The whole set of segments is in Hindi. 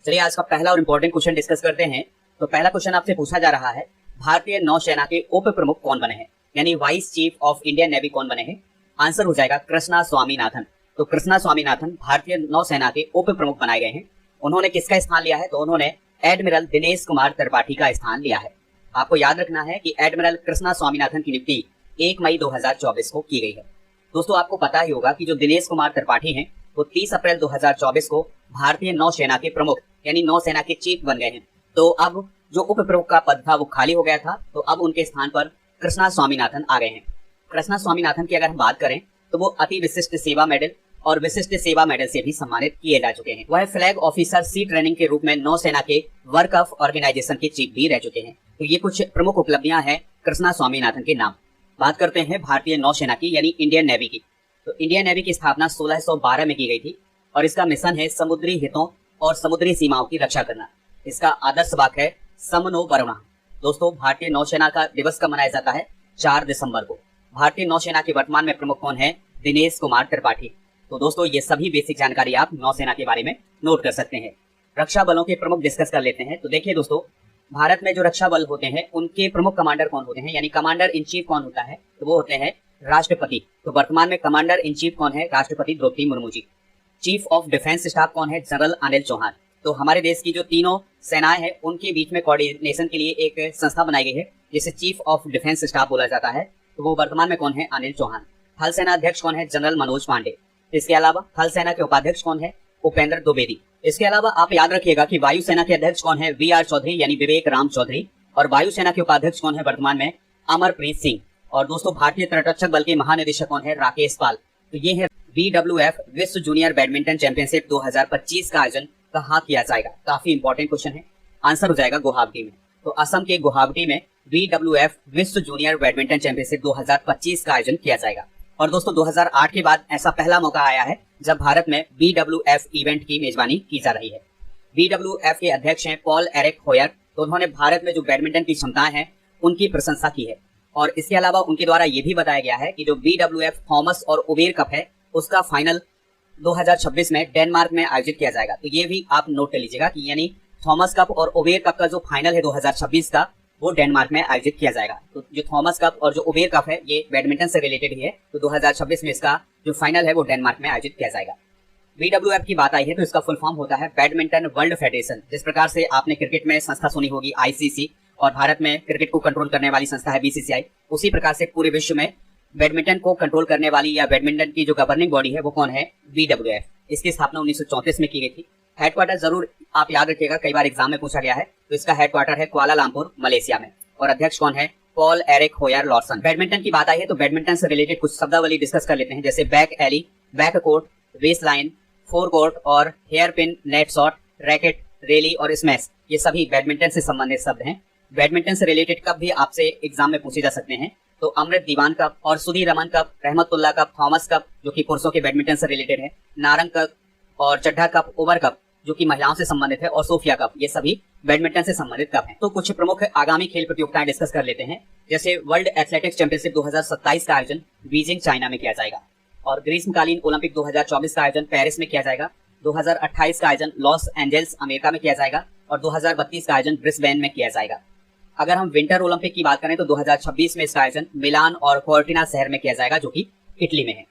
चलिए आज का पहला और इम्पोर्टेंट क्वेश्चन डिस्कस करते हैं। तो पहला क्वेश्चन आपसे पूछा जा रहा है, भारतीय नौसेना के उप प्रमुख कौन बने हैं, यानी vice chief of Indian navy कौन बने हैं। आंसर हो जाएगा कृष्णा स्वामीनाथन। तो कृष्णा स्वामीनाथन भारतीय नौसेना के उप प्रमुख बनाए गए हैं। उन्होंने किसका स्थान लिया है, तो उन्होंने एडमिरल दिनेश कुमार त्रिपाठी का स्थान लिया है। आपको याद रखना है कि एडमिरल कृष्णा स्वामीनाथन की नियुक्ति 1 मई 2024 को की गई है। दोस्तों आपको पता ही होगा कि जो दिनेश कुमार त्रिपाठी हैं वो 30 अप्रैल 2024 को भारतीय नौसेना के प्रमुख यानी नौसेना के चीफ बन गए हैं। तो अब जो उप प्रमुख का पद था वो खाली हो गया था, तो अब उनके स्थान पर कृष्णा स्वामीनाथन आ गए हैं। कृष्णा स्वामीनाथन की अगर हम बात करें तो वो अति विशिष्ट सेवा मेडल और विशिष्ट सेवा मेडल से भी सम्मानित किए जा चुके हैं। वह फ्लैग ऑफिसर सी ट्रेनिंग के रूप में नौसेना के वर्क ऑफ ऑर्गेनाइजेशन के चीफ भी रह चुके हैं। तो ये कुछ प्रमुख उपलब्धियां हैं कृष्णा स्वामीनाथन के नाम। बात करते हैं भारतीय नौसेना की यानी इंडियन नेवी की। तो इंडियन नेवी की स्थापना 1612 में की गई थी और इसका मिशन है समुद्री हितों और समुद्री सीमाओं की रक्षा करना। इसका आदर्श वाक्य है समनो वरुणः। दोस्तों भारतीय नौसेना का दिवस कब मनाया जाता है, 4 दिसंबर को। भारतीय नौसेना के वर्तमान में प्रमुख कौन है, दिनेश कुमार त्रिपाठी। तो दोस्तों ये सभी बेसिक जानकारी आप नौसेना के बारे में नोट कर सकते हैं। रक्षा बलों के प्रमुख डिस्कस कर लेते हैं। तो देखिए दोस्तों, भारत में जो रक्षा बल होते हैं उनके प्रमुख कमांडर कौन होते हैं, यानी कमांडर इन चीफ कौन होता है, तो वो होते हैं राष्ट्रपति। तो वर्तमान में कमांडर इन चीफ कौन है, राष्ट्रपति Draupadi Murmu ji. Chief of defence staff कौन है, जनरल अनिल चौहान। तो हमारे देश की जो तीनों सेनाएं हैं उनके बीच में कोऑर्डिनेशन के लिए एक संस्था बनाई गई है जिसे चीफ ऑफ डिफेंस स्टाफ बोला जाता है। तो वो वर्तमान में कौन है, अनिल चौहान। थल सेना अध्यक्ष कौन है, जनरल मनोज पांडे। इसके अलावा थल सेना के उपाध्यक्ष कौन है, उपेंद्र द्विवेदी। इसके अलावा आप याद रखिएगा कि वायुसेना के अध्यक्ष कौन है, वी.आर. चौधरी यानी विवेक राम चौधरी। और वायुसेना के उपाध्यक्ष कौन है वर्तमान में, अमरप्रीत सिंह। और दोस्तों भारतीय तटरक्षक बल के महानिदेशक कौन है, राकेश पाल। तो ये है BWF विश्व जूनियर बैडमिंटन चैंपियनशिप 2025 का आयोजन कहाँ किया जाएगा। काफी इंपॉर्टेंट क्वेश्चन है। आंसर हो जाएगा गुवाहाटी में। तो असम के गुवाहाटी में BWF विश्व जूनियर बैडमिंटन चैंपियनशिप 2025 का आयोजन किया जाएगा। और दोस्तों 2008 के बाद ऐसा पहला मौका आया है जब भारत में BWF इवेंट की मेजबानी की जा रही है। BWF के अध्यक्ष हैं पॉल एरिक होयर। तो उन्होंने भारत में जो बैडमिंटन की क्षमताएं हैं उनकी प्रशंसा की है। और इसके अलावा उनके द्वारा ये भी बताया गया है कि जो BWF थॉमस और ओबेर कप है उसका फाइनल 2026 में डेनमार्क में आयोजित किया जाएगा। तो ये भी आप नोट कर लीजिएगा कि यानी थॉमस कप और ओबेर कप का जो फाइनल है 2026 का वो डेनमार्क में आयोजित किया जाएगा। तो जो थॉमस कप और जो ओबेर कप है ये बैडमिंटन से रिलेटेड ही है। तो 2026 में इसका जो फाइनल है वो डेनमार्क में आयोजित किया जाएगा। BWF की बात आई है तो इसका फुल फॉर्म होता है बैडमिंटन वर्ल्ड फेडरेशन। जिस प्रकार से आपने क्रिकेट में संस्था सुनी होगी ICC और भारत में क्रिकेट को कंट्रोल करने वाली संस्था है BCCI, उसी प्रकार से पूरे विश्व में बैडमिंटन को कंट्रोल करने वाली या बैडमिंटन की जो गवर्निंग बॉडी है वो कौन है, BWF। इसकी स्थापना 1934 में की गई थी। हेडक्वार्टर जरूर आप याद रखिएगा, कई बार एग्जाम में पूछा गया है। तो इसका हेडक्वार्टर है कुआलालंपुर मलेशिया में और अध्यक्ष कौन है, पॉल एरिक होयर लॉर्सन। बैडमिंटन की बात आई है तो बैडमिंटन से रिलेटेड कुछ शब्दावली डिस्कस कर लेते हैं, जैसे back alley, back court, base line, fore court और hairpin, net shot, racket, rally और स्मैश। ये सभी बैडमिंटन से संबंधित शब्द हैं। बैडमिंटन से रिलेटेड कप भी आपसे एग्जाम में पूछे जा सकते हैं। तो अमृत दीवान कप और Sudhir Raman cup, Rahmatullah cup, Thomas cup जो कि पुरुषों के बैडमिंटन से रिलेटेड है, नारंग कप और चड्ढा कप, ओवर कप जो कि महिलाओं से संबंधित है और सोफिया कप, ये सभी बैडमिंटन से संबंधित कप हैं। तो कुछ प्रमुख आगामी खेल प्रतियोगिताएं डिस्कस कर लेते हैं, जैसे वर्ल्ड एथलेटिक्स चैंपियनशिप 2027 का आयोजन बीजिंग चाइना में किया जाएगा और ग्रीष्मकालीन ओलंपिक 2024 का आयोजन पेरिस में किया जाएगा। 2028 का आयोजन लॉस एंजल्स अमेरिका में किया जाएगा और 2032 का आयोजन ब्रिस्बेन में किया जाएगा। अगर हम विंटर ओलंपिक की बात करें तो 2026 में इसका आयोजन मिलान और कोर्टिना शहर में किया जाएगा जो कि इटली में है।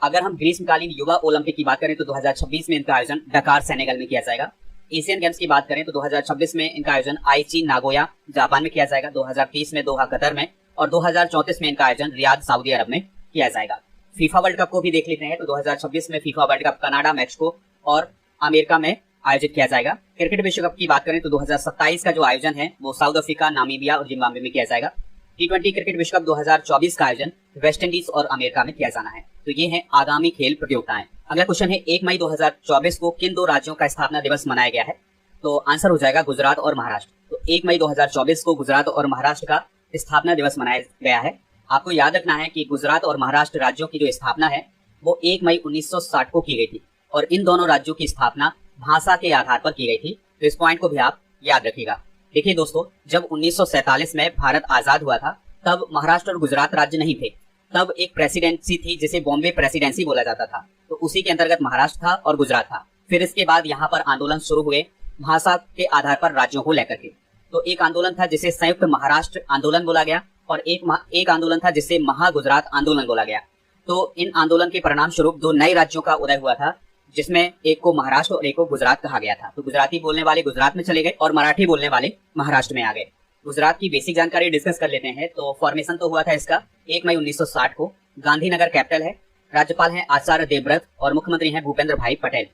अगर हम ग्रीष्मकालीन युवा ओलंपिक की बात करें तो 2026 में इनका आयोजन डकार सेनेगल में किया जाएगा। एशियन गेम्स की बात करें तो 2026 में इनका आयोजन आईची नागोया जापान में किया जाएगा, 2030 में दोहा कतर में और 2034 में इनका आयोजन रियाद सऊदी अरब में किया जाएगा। फीफा वर्ल्ड कप को भी देख लेते हैं तो 2026 में FIFA world cup Canada, Mexico और अमेरिका में आयोजित किया जाएगा। क्रिकेट विश्व कप की बात करें तो 2027 का जो आयोजन है वो साउथ अफ्रीका, नामीबिया और जिम्बाब्वे में किया जाएगा। T20 क्रिकेट विश्व कप 2024 का आयोजन वेस्ट इंडीज और अमेरिका में किया जाना है। तो ये है आगामी खेल प्रतियोगिताएं। अगला क्वेश्चन है 1 मई 2024 को किन 2 राज्यों का स्थापना दिवस मनाया गया है। तो आंसर हो जाएगा गुजरात और महाराष्ट्र। तो 1 मई 2024 को गुजरात और महाराष्ट्र का स्थापना दिवस मनाया गया है। आपको याद रखना है कि गुजरात और महाराष्ट्र राज्यों की जो स्थापना है वो 1 मई 1960 को की गई थी और इन दोनों राज्यों की स्थापना भाषा के आधार पर की गई थी। तो इस पॉइंट को भी आप याद रखिएगा। देखिए दोस्तों, जब 1947 में भारत आजाद हुआ था तब महाराष्ट्र और गुजरात राज्य नहीं थे। तब एक प्रेसिडेंसी थी जिसे बॉम्बे प्रेसिडेंसी बोला जाता था। तो उसी के अंतर्गत महाराष्ट्र था और गुजरात था। फिर इसके बाद यहाँ पर आंदोलन शुरू हुए भाषा के आधार पर राज्यों को लेकर के। तो एक आंदोलन था जिसे संयुक्त महाराष्ट्र आंदोलन बोला गया और एक आंदोलन था जिसे महागुजरात आंदोलन बोला गया। तो इन आंदोलन के परिणाम स्वरूप दो नए राज्यों का उदय हुआ था, जिसमें एक को महाराष्ट्र और एक को गुजरात कहा गया था। तो गुजराती बोलने वाले गुजरात में चले गए और मराठी बोलने वाले महाराष्ट्र में आ गए। गुजरात की बेसिक जानकारी डिस्कस कर लेते हैं। तो फॉर्मेशन तो हुआ था इसका 1 मई 1960 को। गांधीनगर कैपिटल है। राज्यपाल हैं आचार्य देवव्रत और मुख्यमंत्री हैं भूपेंद्र भाई पटेल।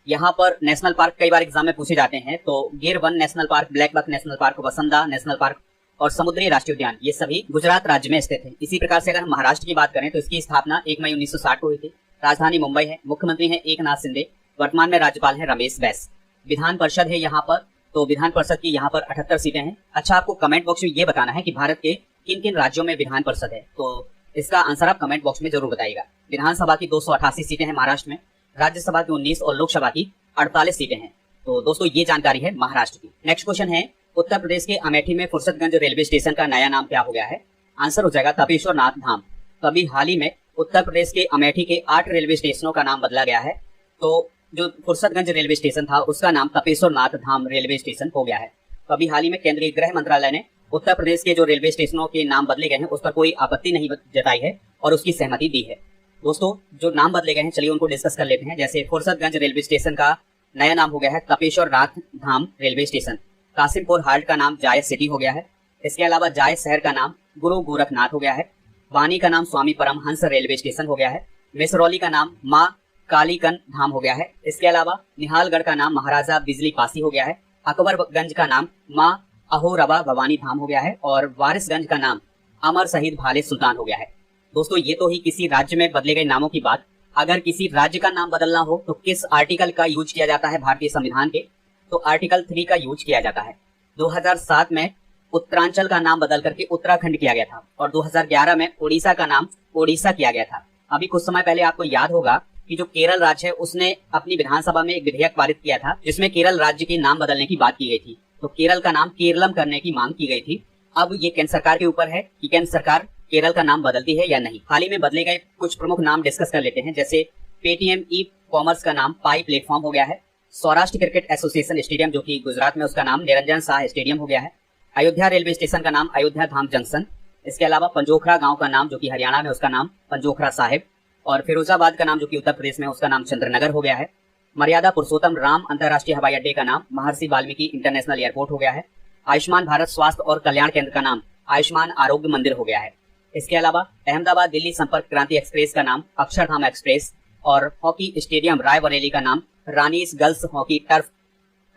यहाँ पर नेशनल पार्क कई बार एग्जाम में पूछे जाते हैं। तो गिर वन national park, black buck national park, वसंदा नेशनल पार्क और समुद्री राष्ट्रीय उद्यान, ये सभी गुजरात राज्य में स्थित है। इसी प्रकार से अगर हम महाराष्ट्र की बात करें तो इसकी स्थापना 1 मई 1960 को हुई थी। राजधानी मुंबई है। मुख्यमंत्री हैं एकनाथ शिंदे। वर्तमान में राज्यपाल हैं रमेश बैस। विधान परिषद है यहाँ पर। तो विधान परिषद की यहाँ पर 78 सीटें हैं। अच्छा, आपको कमेंट बॉक्स में ये बताना है कि भारत के किन किन राज्यों में विधान परिषद है। तो इसका आंसर आप कमेंट बॉक्स में जरूर बताइएगा। विधानसभा की 288 सीटें हैं महाराष्ट्र में, राज्यसभा की 19 और लोकसभा की 48 सीटें हैं। तो दोस्तों ये जानकारी है महाराष्ट्र की। नेक्स्ट क्वेश्चन है, उत्तर प्रदेश के अमेठी में फुर्सतगंज रेलवे स्टेशन का नया नाम क्या हो गया है? आंसर हो जाएगा तपेश्वर नाथ धाम। तो अभी हाल ही में उत्तर प्रदेश के अमेठी के 8 रेलवे स्टेशनों का नाम बदला गया है। तो जो फुर्सतगंज रेलवे स्टेशन था उसका नाम तपेश्वर नाथ धाम रेलवे स्टेशन हो गया है। तो अभी हाल ही में केंद्रीय गृह मंत्रालय ने उत्तर प्रदेश के जो रेलवे स्टेशनों के नाम बदले गए हैं उस पर कोई आपत्ति नहीं जताई है और उसकी सहमति दी है। दोस्तों जो नाम बदले गए हैं चलिए उनको डिस्कस कर लेते हैं। जैसे फुर्सतगंज रेलवे स्टेशन का नया नाम हो गया है तपेश्वर नाथ धाम रेलवे स्टेशन। कासिमपुर हाल्ट का नाम जायस सिटी हो गया है। इसके अलावा जायस शहर का नाम गुरु गोरखनाथ हो गया है। वानी का नाम स्वामी परमहंस रेलवे स्टेशन हो गया है। मिसरौली का नाम माँ कालीकन धाम हो गया है। इसके अलावा निहालगढ़ का नाम महाराजा बिजली पासी हो गया है। अकबरगंज का नाम माँ अहोरबा भवानी धाम हो गया है और वारिसगंज का नाम अमर शहीद भाले सुल्तान हो गया है। दोस्तों ये तो ही किसी राज्य में बदले गए नामों की बात। अगर किसी राज्य का नाम बदलना हो तो किस आर्टिकल का यूज किया जाता है भारतीय संविधान के? तो आर्टिकल 3 का यूज किया जाता है। 2007 में उत्तरांचल का नाम बदल करके उत्तराखंड किया गया था और 2011 में उड़ीसा का नाम ओडिशा किया गया था। अभी कुछ समय पहले आपको याद होगा कि जो केरल राज्य है उसने अपनी विधानसभा में एक विधेयक पारित किया था जिसमें केरल राज्य के नाम बदलने की बात की गई थी। तो केरल का नाम केरलम करने की मांग की गई थी। अब ये केंद्र सरकार के ऊपर है कि केंद्र सरकार केरल का नाम बदलती है या नहीं। हाल ही में बदले गए कुछ प्रमुख नाम डिस्कस कर लेते हैं। जैसे पेटीएम ई कॉमर्स का नाम पाई प्लेटफॉर्म हो गया है। सौराष्ट्र क्रिकेट एसोसिएशन स्टेडियम जो कि गुजरात में उसका नाम निरंजन शाह स्टेडियम हो गया है। अयोध्या रेलवे स्टेशन का नाम अयोध्या धाम जंक्शन। इसके अलावा पंजोखरा गांव का नाम जो कि हरियाणा में उसका नाम पंजोखरा साहिब और फिरोजाबाद का नाम जो कि उत्तर प्रदेश में उसका नाम चंद्रनगर हो गया है। मर्यादा पुरुषोत्तम राम अंतर्राष्ट्रीय हवाई अड्डे का नाम महर्षि वाल्मीकि इंटरनेशनल एयरपोर्ट हो गया है। आयुष्मान भारत स्वास्थ्य और कल्याण केंद्र का नाम आयुष्मान आरोग्य मंदिर हो गया है। इसके अलावा अहमदाबाद दिल्ली संपर्क क्रांति एक्सप्रेस का नाम अक्षरधाम एक्सप्रेस और हॉकी स्टेडियम रायबरेली का नाम रानीस गर्ल्स हॉकी टर्फ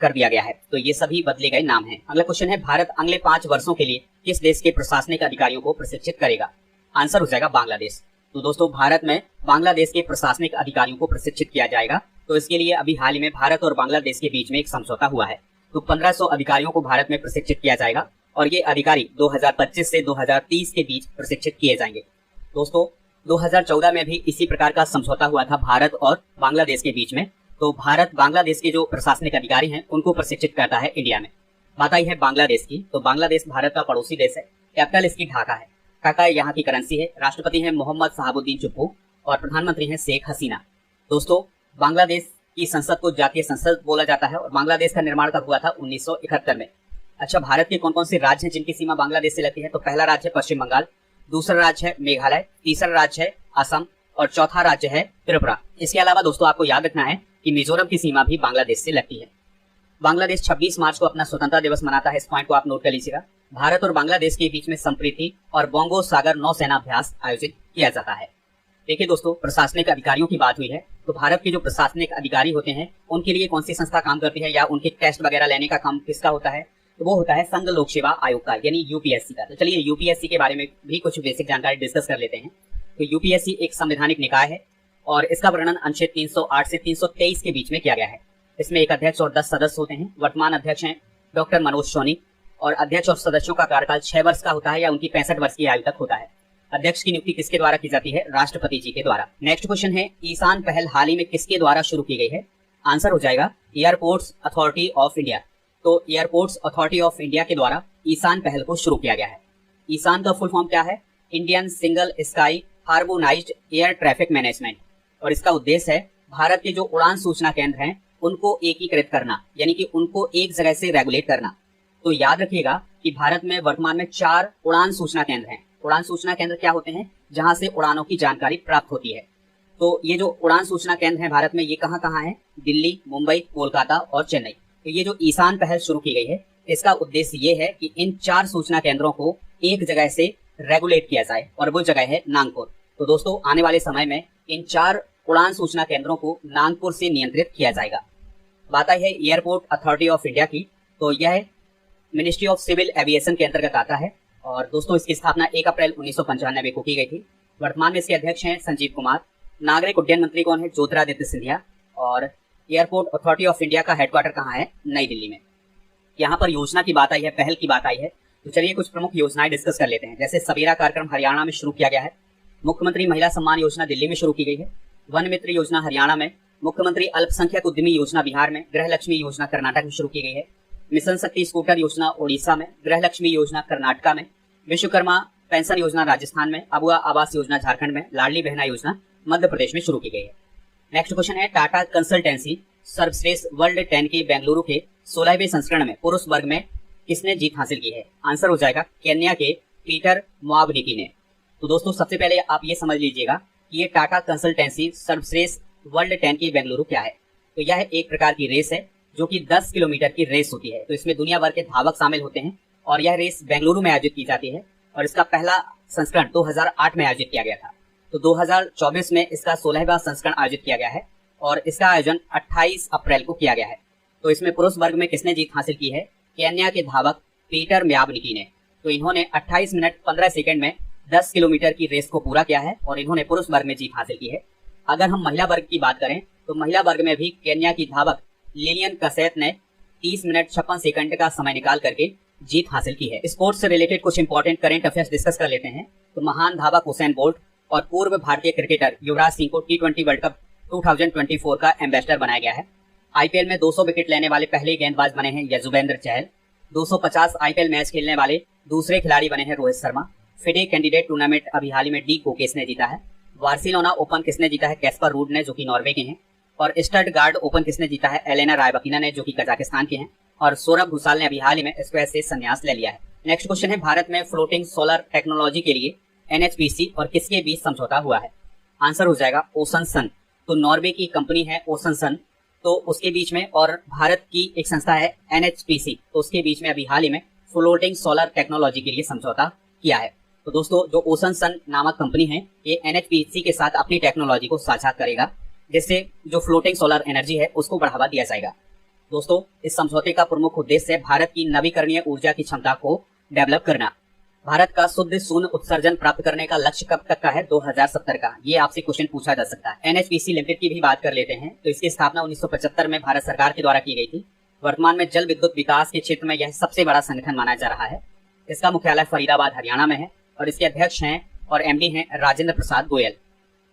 कर दिया गया है। तो ये सभी बदले गए नाम हैं। अगला क्वेश्चन है, भारत अगले 5 वर्षों के लिए किस देश के प्रशासनिक अधिकारियों को प्रशिक्षित करेगा? आंसर हो जाएगा बांग्लादेश। तो दोस्तों भारत में बांग्लादेश के प्रशासनिक अधिकारियों को प्रशिक्षित किया जाएगा। तो इसके लिए अभी हाल ही में भारत और बांग्लादेश के बीच में एक समझौता हुआ है। तो 1500 अधिकारियों को भारत में प्रशिक्षित किया जाएगा और ये अधिकारी 2025 से 2030 के बीच प्रशिक्षित किए जाएंगे। दोस्तों 2014 में भी इसी प्रकार का समझौता हुआ था भारत और बांग्लादेश के बीच में। तो भारत बांग्लादेश के जो प्रशासनिक अधिकारी हैं उनको प्रशिक्षित करता है इंडिया में। बात आई है बांग्लादेश की। तो बांग्लादेश भारत का पड़ोसी देश है। कैपिटल इसकी ढाका है। ढाका यहाँ की करेंसी है। राष्ट्रपति है मोहम्मद शहाबुद्दीन चुप्पू और प्रधानमंत्री है शेख हसीना। दोस्तों बांग्लादेश की संसद को जातीय संसद बोला जाता है और बांग्लादेश का निर्माण कब हुआ था? 1971 में। अच्छा, भारत के कौन कौन से राज्य हैं जिनकी सीमा बांग्लादेश से लगती है? तो पहला राज्य है पश्चिम बंगाल, दूसरा राज्य है मेघालय, तीसरा राज्य है असम और चौथा राज्य है त्रिपुरा। इसके अलावा दोस्तों आपको याद रखना है कि मिजोरम की सीमा भी बांग्लादेश से लगती है। बांग्लादेश 26 मार्च को अपना स्वतंत्रता दिवस मनाता है। इस पॉइंट को आप नोट कर लीजिएगा। भारत और बांग्लादेश के बीच में संप्रीति और बोंगो सागर नौसेना अभ्यास आयोजित किया जाता है। देखिए दोस्तों, प्रशासनिक अधिकारियों की बात हुई है। तो भारत के जो प्रशासनिक अधिकारी होते हैं उनके लिए कौन सी संस्था काम करती है या उनके टेस्ट वगैरह लेने का काम किसका होता है? तो वो होता है संघ लोक सेवा आयोग का, यानी यूपीएससी का। तो चलिए यूपीएससी के बारे में भी कुछ बेसिक जानकारी डिस्कस कर लेते हैं। तो यूपीएससी एक संवैधानिक निकाय है और इसका वर्णन अनुच्छेद 308 से 323 के बीच में किया गया है। इसमें एक अध्यक्ष और 10 सदस्य होते हैं। वर्तमान अध्यक्ष हैं डॉक्टर मनोज सोनी और अध्यक्ष और सदस्यों का कार्यकाल 6 वर्ष का होता है या उनकी 65 वर्ष की आयु तक होता है। अध्यक्ष की नियुक्ति किसके द्वारा की जाती है? राष्ट्रपति जी के द्वारा। नेक्स्ट क्वेश्चन है, ईशान पहल हाल ही में किसके द्वारा शुरू की गई है? आंसर हो जाएगा एयरपोर्ट्स अथॉरिटी ऑफ इंडिया। तो एयरपोर्ट्स अथॉरिटी ऑफ इंडिया के द्वारा ईशान पहल को शुरू किया गया है। ईशान का फुल फॉर्म क्या है? Indian single sky harmonised air traffic management. और इसका उद्देश्य है भारत के जो उड़ान सूचना केंद्र हैं उनको एकीकृत करना, यानी कि उनको एक जगह से रेगुलेट करना। तो याद रखिएगा कि भारत में वर्तमान में 4 उड़ान सूचना केंद्र हैं। उड़ान सूचना केंद्र क्या होते हैं? जहां से उड़ानों की जानकारी प्राप्त होती है। तो ये जो उड़ान सूचना केंद्र है भारत में, ये कहाँ कहाँ है? दिल्ली, मुंबई, कोलकाता और चेन्नई। तो ये जो ईशान पहल शुरू की गई है, इसका उद्देश्य ये है कि इन 4 सूचना केंद्रों को एक जगह से रेगुलेट किया जाए, और वो जगह है नागपुर। तो दोस्तों, आने वाले समय में इन 4 उड़ान सूचना केंद्रों को नागपुर से नियंत्रित किया जाएगा। बात आई है एयरपोर्ट अथॉरिटी ऑफ इंडिया की, तो यह मिनिस्ट्री ऑफ सिविल एविएशन के अंतर्गत आता है। और दोस्तों, इसकी स्थापना 1 अप्रैल 1995 को की गई थी। वर्तमान में इसके अध्यक्ष हैं संजीव कुमार। नागरिक उड्डयन मंत्री कौन है? ज्योतिरादित्य सिंधिया। और एयरपोर्ट अथॉरिटी ऑफ इंडिया का हेडक्वार्टर कहाँ है? नई दिल्ली में। यहाँ पर योजना की बात आई है, पहल की बात आई है, तो चलिए कुछ प्रमुख योजनाएं डिस्कस कर लेते हैं। जैसे सबेरा कार्यक्रम हरियाणा में शुरू किया गया है, मुख्यमंत्री महिला सम्मान योजना दिल्ली में शुरू की गई है, वन मित्र योजना हरियाणा में, मुख्यमंत्री अल्पसंख्यक उद्यमी योजना बिहार में, गृह लक्ष्मी योजना कर्नाटक में शुरू की गई है, मिशन शक्ति स्कूटर योजना ओडिशा में, गृह लक्ष्मी योजना कर्नाटक में, विश्वकर्मा पेंशन योजना राजस्थान में, अबुआ आवास योजना झारखंड में, लाडली बहना योजना मध्य प्रदेश में शुरू की गई है। नेक्स्ट क्वेश्चन है, टाटा कंसल्टेंसी सर्वश्रेष्ठ वर्ल्ड 10 के बेंगलुरु के 16वें संस्करण में पुरुष वर्ग में किसने जीत हासिल की है? आंसर हो जाएगा केन्या के पीटर मुआवनिकी ने। तो दोस्तों, सबसे पहले आप ये समझ लीजिएगा कि ये टाटा कंसल्टेंसी सर्वश्रेष्ठ वर्ल्ड 10 की बेंगलुरु क्या है। तो यह एक प्रकार की रेस है जो कि 10 किलोमीटर की रेस होती है। तो इसमें दुनिया भर के धावक शामिल होते हैं और यह रेस बेंगलुरु में आयोजित की जाती है। और इसका पहला संस्करण 2008 में आयोजित किया गया था। तो 2024 में इसका 16वां संस्करण आयोजित किया गया है और इसका आयोजन 28 अप्रैल को किया गया है। तो इसमें पुरुष वर्ग में किसने जीत हासिल की है? केन्या के धावक पीटर मुआवनिकी ने। तो इन्होंने 28 मिनट 15 सेकंड में 10 किलोमीटर की रेस को पूरा किया है और इन्होंने पुरुष वर्ग में जीत हासिल की है। अगर हम महिला वर्ग की बात करें तो महिला वर्ग में भी केन्या की धावक लिलियन कसेत ने 30 मिनट 56 सेकंड का समय निकाल करके जीत हासिल की है। स्पोर्ट्स से रिलेटेड कुछ इंपॉर्टेंट करंट अफेयर्स डिस्कस कर लेते हैं। तो महान धावक हुसैन बोल्ट और पूर्व भारतीय क्रिकेटर युवराज सिंह को T20 वर्ल्ड कप 2024 का एम्बेसडर बनाया गया है। आईपीएल में 200 विकेट लेने वाले पहले गेंदबाज बने हैं यजुवेंद्र चहल। 250 आईपीएल मैच खेलने वाले दूसरे खिलाड़ी बने हैं Rohit Sharma. FIDE candidate tournament अभी हाल ही में डी कोकेस ने जीता है। बार्सिलोना ओपन किसने जीता है? कैस्पर रूड ने, जो कि नॉर्वे के हैं। और स्टटगार्ड ओपन किसने जीता है? एलेना रायबकिना ने, जो कि कजाकिस्तान के हैं। और सौरभ घोषाल ने अभी हाल ही में स्क्वैश से संन्यास ले लिया है। नेक्स्ट क्वेश्चन है, भारत में फ्लोटिंग सोलर टेक्नोलॉजी के लिए NHPC और किसके बीच समझौता हुआ है? आंसर हो जाएगा ओशन सन। तो नॉर्वे की कंपनी है ओशन सन, तो उसके बीच में, और भारत की एक संस्था है NHPC, तो उसके बीच में अभी हाल ही में फ्लोटिंग सोलर टेक्नोलॉजी के लिए समझौता किया है। तो दोस्तों, जो ओशन सन नामक कंपनी है, ये NHPC के साथ अपनी टेक्नोलॉजी को साझा करेगा, जिससे जो फ्लोटिंग सोलर एनर्जी है उसको बढ़ावा दिया जाएगा। दोस्तों, इस समझौते का प्रमुख उद्देश्य है भारत की नवीकरणीय ऊर्जा की क्षमता को डेवलप करना। भारत का शुद्ध शून्य उत्सर्जन प्राप्त करने का लक्ष्य कब तक का है? 2070 का। ये आपसे क्वेश्चन पूछा जा सकता है। NHPC लिमिटेड की भी बात कर लेते हैं। तो इसकी स्थापना 1975 में भारत सरकार के द्वारा की गई थी। वर्तमान में जल विद्युत विकास के क्षेत्र में यह सबसे बड़ा संगठन माना जा रहा है। इसका मुख्यालय फरीदाबाद हरियाणा में है और इसके अध्यक्ष हैं और MD हैं राजेंद्र प्रसाद गोयल।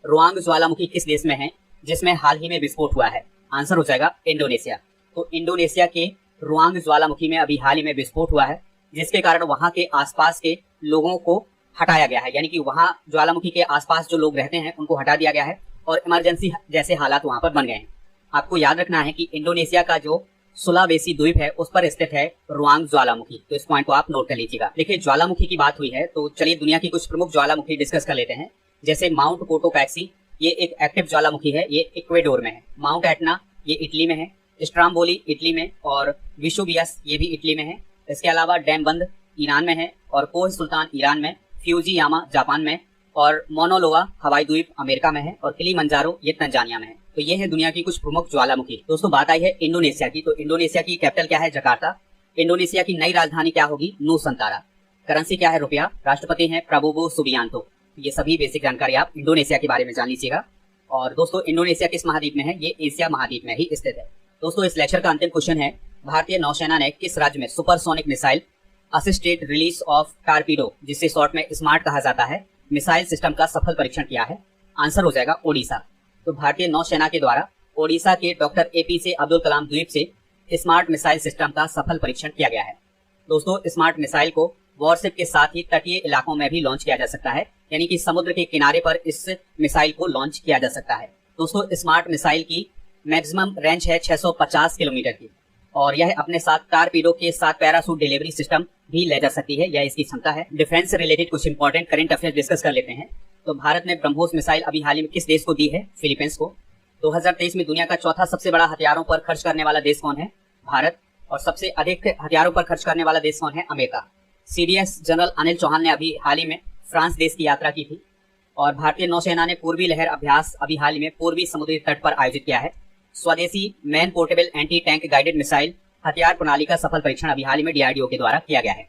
रुआंग ज्वालामुखी किस देश में है जिसमें हाल ही में विस्फोट हुआ है? आंसर हो जाएगा इंडोनेशिया। तो इंडोनेशिया के रुआंग ज्वालामुखी में अभी हाल ही में विस्फोट हुआ है, जिसके कारण वहां के आसपास के लोगों को हटाया गया है। यानी कि वहां ज्वालामुखी के आसपास जो लोग रहते हैं उनको हटा दिया गया है और इमरजेंसी जैसे हालात वहां पर बन गए हैं। आपको याद रखना है कि इंडोनेशिया का जो सुलावेसी द्वीप है उस पर स्थित है रुआंग ज्वालामुखी। तो इस पॉइंट को आप नोट कर लीजिएगा। देखिए, ज्वालामुखी की बात हुई है तो चलिए दुनिया की कुछ प्रमुख ज्वालामुखी डिस्कस कर लेते हैं। जैसे माउंट कोटोपैक्सी, ये एक एक्टिव ज्वालामुखी है, ये इक्वेडोर में है। माउंट एटना, ये इटली में है। स्ट्राम्बोली इटली में, और विशुवियस ये भी इटली में है। इसके अलावा डैमबंद ईरान में है, और कोह सुल्तान ईरान में, फ्यूजियामा जापान में, और मोनोलोवा हवाई द्वीप अमेरिका में है, और किलिमंजारो ये तंजानिया में है। तो ये है दुनिया की कुछ प्रमुख ज्वालामुखी। दोस्तों, बात आई है इंडोनेशिया की। तो इंडोनेशिया की कैपिटल क्या है? जकार्ता। इंडोनेशिया की नई राजधानी क्या होगी? नूसंतारा। करेंसी क्या है? रुपया। राष्ट्रपति हैं प्रबोवो सुबियांतो। ये सभी बेसिक जानकारी आप इंडोनेशिया के बारे में जान लीजिएगा। और दोस्तों, इंडोनेशिया किस महाद्वीप में है? ये एशिया महाद्वीप में ही स्थित है। दोस्तों, इस लेक्चर का अंतिम क्वेश्चन है, भारतीय नौसेना ने किस राज्य में supersonic missile assisted release of torpedo, जिसे शॉर्ट में स्मार्ट कहा जाता है, मिसाइल सिस्टम का सफल परीक्षण किया है? आंसर हो जाएगा ओडिशा। तो भारतीय नौसेना के द्वारा ओडिशा के डॉक्टर APJ अब्दुल कलाम द्वीप से स्मार्ट मिसाइल सिस्टम का सफल परीक्षण किया गया है। दोस्तों, स्मार्ट मिसाइल को वॉरशिप के साथ ही तटीय इलाकों में भी लॉन्च किया जा सकता है, यानी कि समुद्र के किनारे पर इस मिसाइल को लॉन्च किया जा सकता है। दोस्तों, स्मार्ट मिसाइल की मैक्सिमम रेंज है 650 किलोमीटर की और यह अपने साथ टारपीडो के साथ पैरासूट डिलीवरी सिस्टम भी ले जा सकती है, यह इसकी क्षमता है। डिफेंस से रिलेटेड कुछ इंपॉर्टेंट करंट अफेयर्स डिस्कस कर लेते हैं। तो भारत ने ब्रह्मोस मिसाइल अभी हाल ही में किस देश को दी है? फिलीपींस को। 2023 में दुनिया का चौथा सबसे बड़ा हथियारों पर खर्च करने वाला देश कौन है? भारत। और सबसे अधिक हथियारों पर खर्च करने वाला देश कौन है? America. CDS general Anil Chauhan ने अभी हाल ही में फ्रांस देश की यात्रा की थी और भारतीय नौसेना ने पूर्वी लहर अभ्यास अभी हाल ही में पूर्वी समुद्री तट पर आयोजित किया है। स्वदेशी man portable anti tank guided missile हथियार प्रणाली का सफल परीक्षण अभी हाल ही में डीआरडीओ के द्वारा किया गया है।